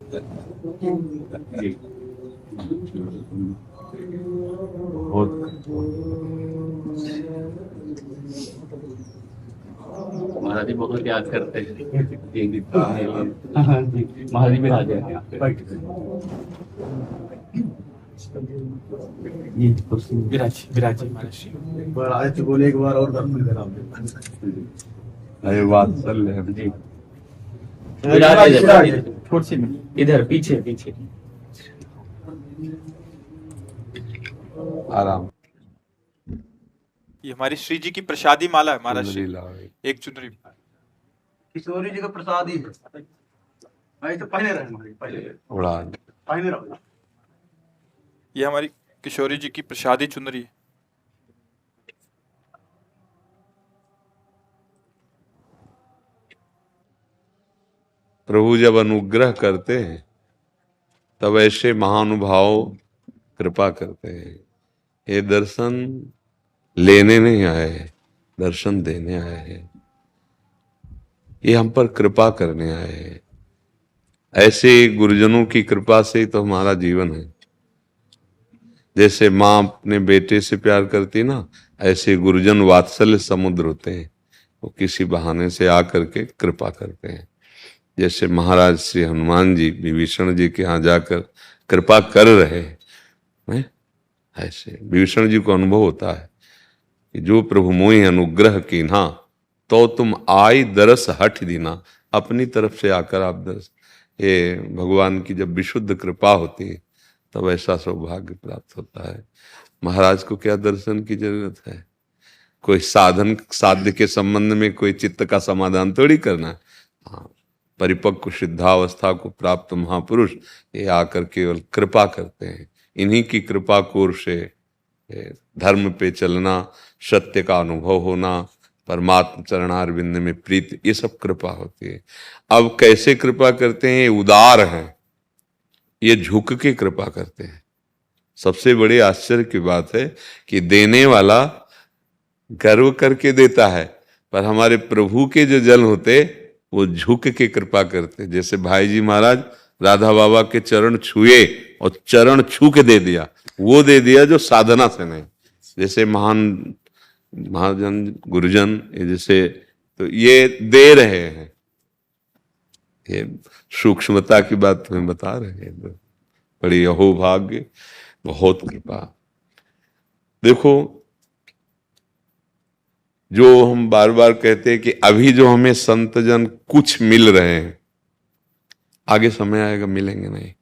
महाराज जी बहुत याद करते हैं। एक दिन हाँ जी, महाराज जी भी आ जाए यहाँ पे। ये विराज विराज महाराज जी। महाराज बोले एक बार और दर्शन देना। अरे वात्सल्य जी विराज इधर थोड़ी सी इधर पीछे पीछे आराम। ये हमारी श्री जी की प्रसादी माला है महाराज चुनरी जी। लाओ। एक चुनरी किशोरी जी का प्रसाद ही है। भाई तो पहले रहे हमारी पहले उड़ा पहले रहो। ये हमारी किशोरी जी की प्रसादी चुनरी है। प्रभु जब अनुग्रह करते हैं तब ऐसे महानुभाव कृपा करते हैं। ये दर्शन लेने नहीं आए हैं, दर्शन देने आए हैं। ये हम पर कृपा करने आए हैं। ऐसे गुरुजनों की कृपा से ही तो हमारा जीवन है। जैसे माँ अपने बेटे से प्यार करती ना, ऐसे गुरुजन वात्सल्य समुद्र होते हैं। वो किसी बहाने से आकर के कृपा करते हैं। जैसे महाराज श्री हनुमान जी विभीषण जी के यहाँ जाकर कृपा कर रहे हैं, ऐसे विभीषण जी को अनुभव होता है कि जो प्रभु मोहि अनुग्रह कीन्हा तो तुम आई दरस हठ दीना। अपनी तरफ से आकर आप दरस, ये भगवान की जब विशुद्ध कृपा होती है तब ऐसा सौभाग्य प्राप्त होता है। महाराज को क्या दर्शन की जरूरत है? कोई साधन साध्य के संबंध में कोई चित्त का समाधान थोड़ी करना है। हाँ, परिपक्व सिद्धावस्था को प्राप्त महापुरुष ये आकर केवल कृपा करते हैं। इन्हीं की कृपा कोर से धर्म पे चलना, सत्य का अनुभव होना, परमात्मा चरणारविंद में प्रीति, ये सब कृपा होती है। अब कैसे कृपा करते हैं? उदार हैं, ये झुक के कृपा करते हैं। सबसे बड़ी आश्चर्य की बात है कि देने वाला गर्व करके देता है, पर हमारे प्रभु के जो जन होते वो झुक के कृपा करते। जैसे भाई जी महाराज राधा बाबा के चरण छुए और चरण छू के दे दिया, वो दे दिया जो साधना से नहीं। जैसे महान महाजन गुरुजन जैसे, तो ये दे रहे हैं। ये सूक्ष्मता की बात तुम्हें बता रहे हैं। बड़ी अहोभाग्य, बहुत कृपा। देखो, जो हम बार बार कहते हैं कि अभी जो हमें संत जन कुछ मिल रहे हैं, आगे समय आएगा मिलेंगे नहीं।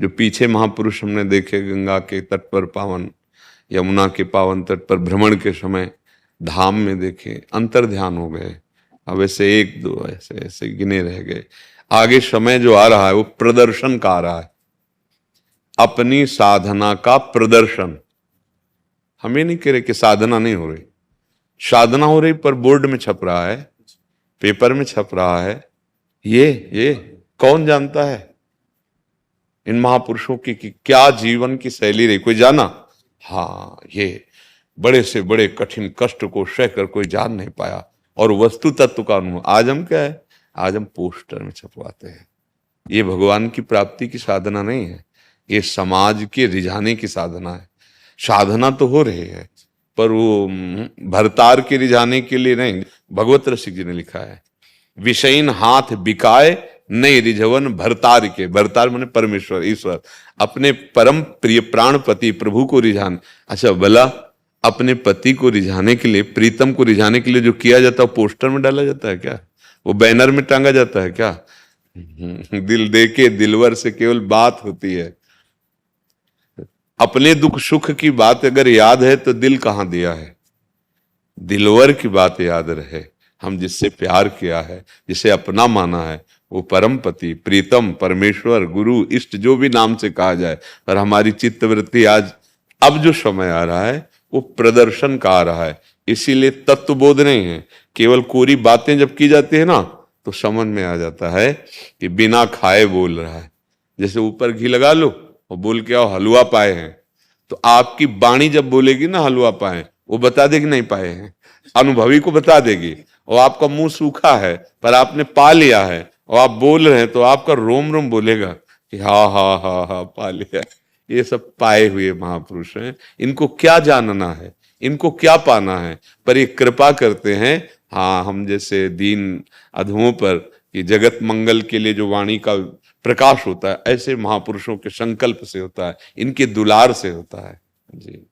जो पीछे महापुरुष हमने देखे, गंगा के तट पर पावन, यमुना के पावन तट पर भ्रमण के समय धाम में देखे, अंतर ध्यान हो गए। अब ऐसे एक दो ऐसे ऐसे गिने रह गए। आगे समय जो आ रहा है वो प्रदर्शन का आ रहा है, अपनी साधना का प्रदर्शन। हमें नहीं कह रहे कि साधना नहीं हो रही, साधना हो रही, पर बोर्ड में छप रहा है, पेपर में छप रहा है। ये कौन जानता है इन महापुरुषों की कि क्या जीवन की शैली रही? कोई जाना? हाँ, ये बड़े से बड़े कठिन कष्ट को सहकर कोई जान नहीं पाया, और वस्तु तत्व का अनुभव। आज हम क्या है? आज हम पोस्टर में छपवाते हैं। ये भगवान की प्राप्ति की साधना नहीं है, ये समाज के रिझाने की साधना है। साधना तो हो रही है, पर वो भरतार के रिझाने के लिए नहीं। भगवत रसिक जी ने लिखा है, विषयीन हाथ बिकाए नहीं रिझवन भरतार के। भरतार माने परमेश्वर, ईश्वर, अपने परम प्रिय प्राणपति प्रभु को रिझाने। अच्छा, भला अपने पति को रिझाने के लिए, प्रीतम को रिझाने के लिए जो किया जाता है वो पोस्टर में डाला जाता है क्या? वो बैनर में टांगा जाता है क्या? दिल देके दिलवर से केवल बात होती है। अपने दुख सुख की बात अगर याद है तो दिल कहाँ दिया है? दिलवर की बात याद रहे। हम जिससे प्यार किया है, जिसे अपना माना है, वो परम पति, प्रीतम, परमेश्वर, गुरु, इष्ट, जो भी नाम से कहा जाए, पर हमारी चित्तवृत्ति आज, अब जो समय आ रहा है वो प्रदर्शन का आ रहा है। इसीलिए तत्वबोध नहीं है, केवल कोरी बातें जब की जाती है ना तो समझ में आ जाता है कि बिना खाए बोल रहा है। जैसे ऊपर घी लगा लो और बोल के आओ हलवा पाए हैं, तो आपकी वाणी जब बोलेगी ना हलवा पाए, वो बता देगी नहीं पाए हैं, अनुभवी को बता देगी। और आपका मुंह सूखा है पर आपने पा लिया है और आप बोल रहे हैं तो आपका रोम रोम बोलेगा कि हा पा लिया। ये सब पाए हुए महापुरुष हैं। इनको क्या जानना है, इनको क्या पाना है, पर ये कृपा करते हैं। हाँ, हम जैसे दीन अधमों पर कि जगत मंगल के लिए जो वाणी का प्रकाश होता है, ऐसे महापुरुषों के संकल्प से होता है, इनके दुलार से होता है। जी।